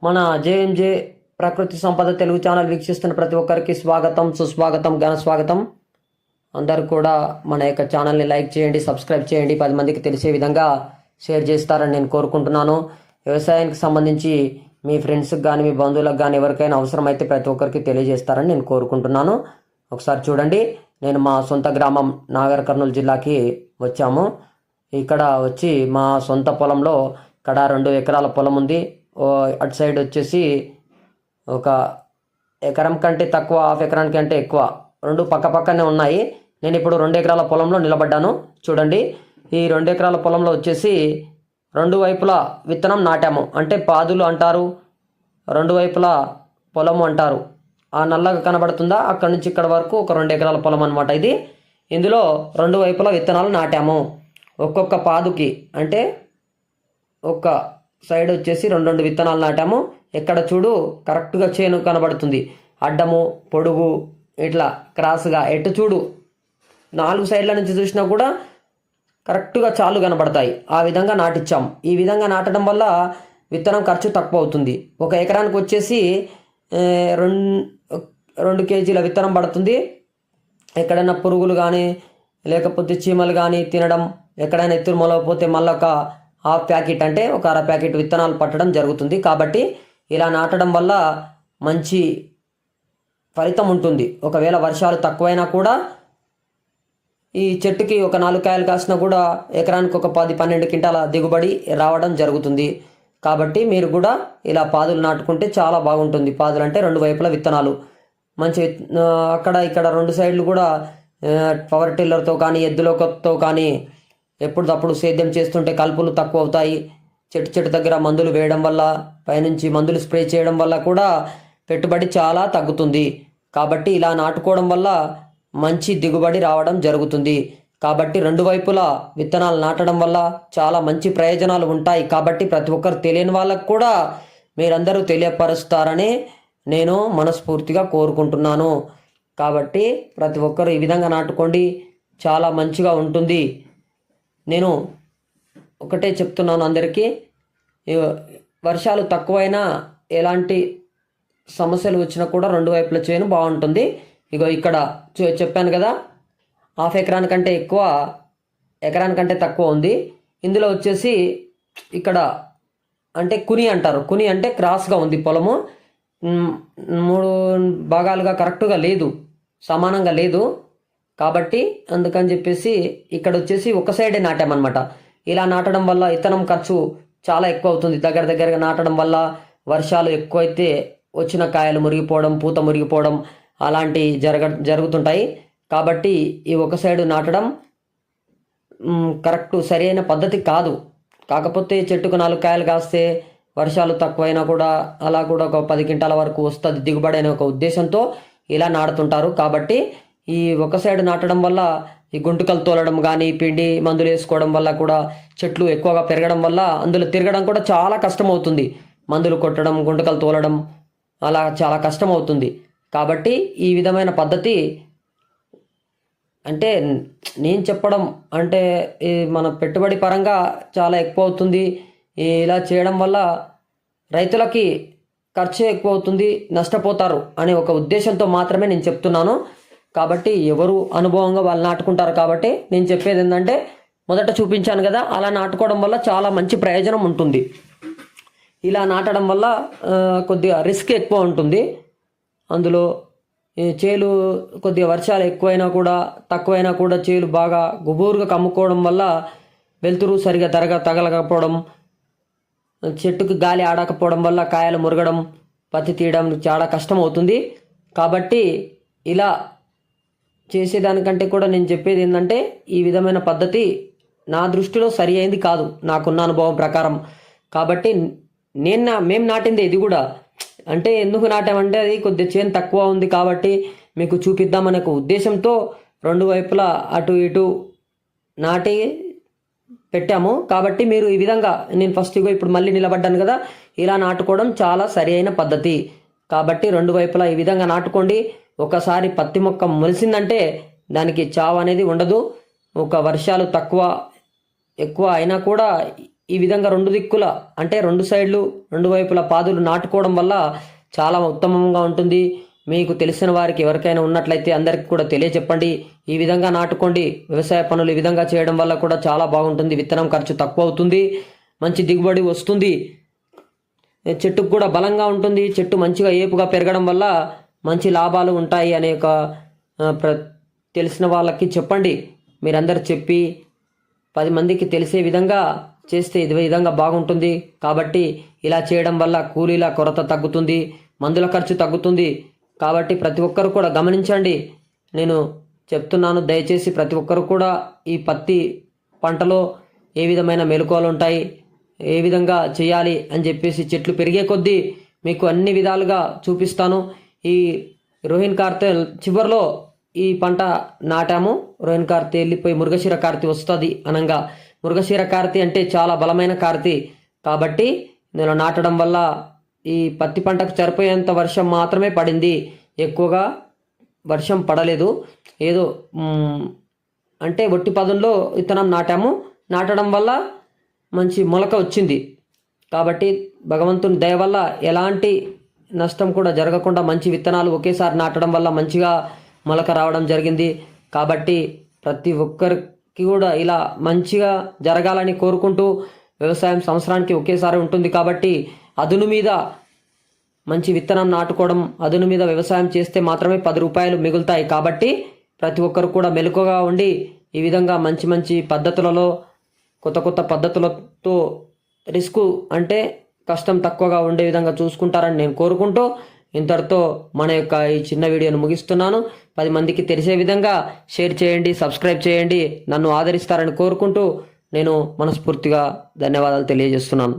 మన జేఎంజే ప్రకృతి సంపద తెలుగు ఛానల్ వీక్షిస్తున్న ప్రతి ఒక్కరికి స్వాగతం, సుస్వాగతం, ఘన స్వాగతం. అందరూ కూడా మన యొక్క ఛానల్ని లైక్ చేయండి, సబ్స్క్రైబ్ చేయండి, 10 మందికి తెలిసే విధంగా షేర్ చేస్తారని నేను కోరుకుంటున్నాను. వ్యవసాయానికి సంబంధించి మీ ఫ్రెండ్స్కి కానీ మీ బంధువులకు కానీ ఎవరికైనా అవసరమైతే ప్రతి ఒక్కరికి తెలియజేస్తారని నేను కోరుకుంటున్నాను. ఒకసారి చూడండి, నేను మా సొంత గ్రామం నాగర్ కర్నూలు జిల్లాకి వచ్చాము. ఇక్కడ వచ్చి మా సొంత పొలంలో ఇక్కడ 2 ఎకరాల పొలం ఉంది. అటు సైడ్ వచ్చేసి ఒక ఎకరం కంటే తక్కువ, హాఫ్ ఎకరానికి కంటే ఎక్కువ, 2 పక్క పక్కనే ఉన్నాయి. నేను ఇప్పుడు 2 ఎకరాల పొలంలో నిలబడ్డాను. చూడండి, ఈ 2 ఎకరాల పొలంలో వచ్చేసి 2 వైపులా విత్తనం నాటాము. అంటే పాదులు అంటారు, 2 వైపులా పొలము అంటారు. ఆ నల్లగా కనబడుతుందా, అక్కడి నుంచి ఇక్కడ వరకు ఒక 2 ఎకరాల పొలం అనమాట ఇది. ఇందులో 2 వైపులా విత్తనాలు నాటాము. ఒక్కొక్క పాదుకి అంటే ఒక్క సైడ్ వచ్చేసి 2 విత్తనాలు నాటాము. ఎక్కడ చూడు కరెక్ట్గా చేను కనబడుతుంది. అడ్డము పొడుగు ఇట్లా క్రాస్గా ఎటు చూడు 4 సైడ్ల నుంచి చూసినా కూడా కరెక్ట్గా చాలు కనబడతాయి. ఆ విధంగా నాటిచ్చాం. ఈ విధంగా నాటడం వల్ల విత్తనం ఖర్చు తక్కువ అవుతుంది. 1 ఎకరానికి వచ్చేసి 2 కేజీల విత్తనం పడుతుంది. ఎక్కడైనా పురుగులు కానీ లేకపోతే చీమలు కానీ తినడం, ఎక్కడైనా ఎత్తులు మొలకపోతే మళ్ళీ ఒక హాఫ్ ప్యాకెట్ అంటే ఒక అర ప్యాకెట్ విత్తనాలు పట్టడం జరుగుతుంది. కాబట్టి ఇలా నాటడం వల్ల మంచి ఫలితం ఉంటుంది. ఒకవేళ వర్షాలు తక్కువైనా కూడా ఈ చెట్టుకి ఒక 4 కాయలు కాసినా కూడా ఎకరానికి ఒక 10-12 క్వింటాల దిగుబడి రావడం జరుగుతుంది. కాబట్టి మీరు కూడా ఇలా పాదులు నాటుకుంటే చాలా బాగుంటుంది. పాదులు అంటే 2 వైపుల విత్తనాలు మంచి అక్కడ ఇక్కడ 2 సైడ్లు కూడా పవర్ టిల్లర్తో కానీ ఎద్దులతో కానీ ఎప్పుడప్పుడు సేద్యం చేస్తుంటే కలుపులు తక్కువ అవుతాయి. చెట్టు దగ్గర మందులు వేయడం వల్ల, పైనుంచి మందులు స్ప్రే చేయడం వల్ల కూడా పెట్టుబడి చాలా తగ్గుతుంది. కాబట్టి ఇలా నాటుకోవడం వల్ల మంచి దిగుబడి రావడం జరుగుతుంది. కాబట్టి 2 వైపులా విత్తనాలు నాటడం వల్ల చాలా మంచి ప్రయోజనాలు ఉంటాయి. కాబట్టి ప్రతి ఒక్కరు తెలియని వాళ్ళకు కూడా మీరందరూ తెలియపరుస్తారని నేను మనస్ఫూర్తిగా కోరుకుంటున్నాను. కాబట్టి ప్రతి ఒక్కరు ఈ విధంగా నాటుకోండి, చాలా మంచిగా ఉంటుంది. నేను ఒకటే చెప్తున్నాను అందరికీ, వర్షాలు తక్కువైనా ఎలాంటి సమస్యలు వచ్చినా కూడా 2 వైపుల చేను బాగుంటుంది. ఇగో ఇక్కడ చెప్పాను కదా, హాఫ్ ఎకరానికంటే ఎక్కువ, ఎకరానికంటే తక్కువ ఉంది. ఇందులో వచ్చేసి ఇక్కడ అంటే కుని అంటారు. కుని అంటే క్రాస్గా ఉంది పొలము, 3 భాగాలుగా కరెక్ట్గా లేదు, సమానంగా లేదు. కాబట్టి అందుకని చెప్పేసి ఇక్కడ వచ్చేసి ఒక సైడే నాటామన్నమాట. ఇలా నాటడం వల్ల విత్తనం ఖర్చు చాలా ఎక్కువ అవుతుంది. దగ్గరగా నాటడం వల్ల వర్షాలు ఎక్కువైతే వచ్చిన కాయలు మురిగిపోవడం, పూత మురిగిపోవడం అలాంటివి జరుగుతుంటాయి. కాబట్టి ఈ ఒక సైడు నాటడం కరెక్ట్ సరైన పద్ధతి కాదు. కాకపోతే చెట్టుకు 4 కాయలు కాస్తే వర్షాలు తక్కువైనా కూడా అలా కూడా ఒక 10 క్వింటాల వరకు వస్తుంది దిగుబడి అనే ఒక ఉద్దేశంతో ఇలా నాటుతుంటారు. కాబట్టి ఈ ఒక సైడ్ నాటడం వల్ల ఈ గుంటుకలు తోలడం కానీ, పిండి మందులు వేసుకోవడం వల్ల కూడా చెట్లు ఎక్కువగా పెరగడం వల్ల అందులో తిరగడం కూడా చాలా కష్టం అవుతుంది. మందులు కొట్టడం, గుంటుకలు తోలడం అలా చాలా కష్టం అవుతుంది. కాబట్టి ఈ విధమైన పద్ధతి అంటే నేను చెప్పడం అంటే మన పెట్టుబడి పరంగా చాలా ఎక్కువ అవుతుంది. ఇలా చేయడం వల్ల రైతులకి ఖర్చు ఎక్కువ అవుతుంది, నష్టపోతారు అనే ఒక ఉద్దేశంతో మాత్రమే నేను చెప్తున్నాను. కాబట్టి ఎవరు అనుభవంగా వాళ్ళు నాటుకుంటారు. కాబట్టి నేను చెప్పేది ఏంటంటే, మొదట చూపించాను కదా, అలా నాటుకోవడం వల్ల చాలా మంచి ప్రయోజనం ఉంటుంది. ఇలా నాటడం వల్ల కొద్దిగా రిస్క్ ఎక్కువ ఉంటుంది. అందులో చేలు కొద్దిగా వర్షాలు ఎక్కువైనా కూడా తక్కువైనా కూడా చేలు బాగా గుబూరుగా కమ్ముకోవడం వల్ల వెలుతురు సరిగా తగలకపోవడం, చెట్టుకు గాలి ఆడకపోవడం వల్ల కాయలు మురగడం, పత్తి తీయడం చాలా కష్టం అవుతుంది. కాబట్టి ఇలా చేసేదానికంటే కూడా నేను చెప్పేది ఏంటంటే, ఈ విధమైన పద్ధతి నా దృష్టిలో సరి అయింది కాదు, నాకున్న అనుభవం ప్రకారం. కాబట్టి మేము నాటింది ఇది కూడా. అంటే ఎందుకు నాటామంటే, అది కొద్దిగా చేను తక్కువ ఉంది కాబట్టి మీకు చూపిద్దామనే ఒక ఉద్దేశంతో 2 వైపులా అటు ఇటు నాటి పెట్టాము. కాబట్టి మీరు ఈ విధంగా, నేను ఫస్ట్ ఇప్పుడు మళ్ళీ నిలబడ్డాను కదా, ఇలా నాటుకోవడం చాలా సరి అయిన పద్ధతి. కాబట్టి 2 వైపులా ఈ విధంగా నాటుకోండి. ఒకసారి పత్తి మొక్క మొలిసిందంటే దానికి చావు అనేది ఉండదు. ఒక వర్షాలు తక్కువ ఎక్కువ అయినా కూడా ఈ విధంగా రెండు దిక్కుల అంటే రెండు సైడ్లు రెండు వైపుల పాదులు నాటుకోవడం వల్ల చాలా ఉత్తమంగా ఉంటుంది. మీకు తెలిసిన వారికి ఎవరికైనా ఉన్నట్లయితే అందరికీ కూడా తెలియచెప్పండి. ఈ విధంగా నాటుకోండి. వ్యవసాయ పనులు ఈ విధంగా చేయడం వల్ల కూడా చాలా బాగుంటుంది. విత్తనం ఖర్చు తక్కువ అవుతుంది, మంచి దిగుబడి వస్తుంది, చెట్టుకు కూడా బలంగా ఉంటుంది. చెట్టు మంచిగా ఏపుగా పెరగడం వల్ల మంచి లాభాలు ఉంటాయి అనే ఒక తెలిసిన వాళ్ళకి చెప్పండి. మీరందరూ చెప్పి 10 మందికి తెలిసే విధంగా చేస్తే ఇది విధంగా బాగుంటుంది. కాబట్టి ఇలా చేయడం వల్ల కూలీల కొరత తగ్గుతుంది, మందుల ఖర్చు తగ్గుతుంది. కాబట్టి ప్రతి ఒక్కరు కూడా గమనించండి. నేను చెప్తున్నాను, దయచేసి ప్రతి ఒక్కరు కూడా ఈ పత్తి పంటలో ఏ విధమైన మెలకువలు ఉంటాయి, ఏ విధంగా చేయాలి అని చెప్పేసి చెట్లు పెరిగే కొద్దీ మీకు అన్ని విధాలుగా చూపిస్తాను. ఈ రోహిణ్ కార్తె చివరిలో ఈ పంట నాటాము. రోహిణ్ కార్తె వెళ్ళిపోయి మృగశిర కార్తె వస్తుంది అనగా, మృగశిర కార్తె అంటే చాలా బలమైన కార్తె. కాబట్టి నేను నాటడం వల్ల ఈ పత్తి పంటకు సరిపోయేంత వర్షం మాత్రమే పడింది, ఎక్కువగా వర్షం పడలేదు. ఏదో అంటే ఒట్టి పదంలో విత్తనం నాటాము. నాటడం వల్ల మంచి మొలక వచ్చింది. కాబట్టి భగవంతుని దయ వల్ల ఎలాంటి నష్టం కూడా జరగకుండా మంచి విత్తనాలు ఒకేసారి నాటడం వల్ల మంచిగా మొలక రావడం జరిగింది. కాబట్టి ప్రతి ఒక్కరికి కూడా ఇలా మంచిగా జరగాలని కోరుకుంటూ, వ్యవసాయం సంవత్సరానికి ఒకేసారి ఉంటుంది కాబట్టి అదును మీద మంచి విత్తనం నాటుకోవడం, అదును మీద వ్యవసాయం చేస్తే మాత్రమే 10 రూపాయలు మిగులుతాయి. కాబట్టి ప్రతి ఒక్కరు కూడా మెలకుగా ఉండి ఈ విధంగా మంచి మంచి పద్ధతులలో, కొత్త కొత్త పద్ధతులతో రిస్క్ అంటే కష్టం తక్కువగా ఉండే విధంగా చూసుకుంటారని నేను కోరుకుంటూ ఇంతటితో మన యొక్క ఈ చిన్న వీడియోను ముగిస్తున్నాను. 10 మందికి తెలిసే విధంగా షేర్ చేయండి, సబ్స్క్రైబ్ చేయండి. నన్ను ఆదరిస్తారని కోరుకుంటూ నేను మనస్ఫూర్తిగా ధన్యవాదాలు తెలియజేస్తున్నాను.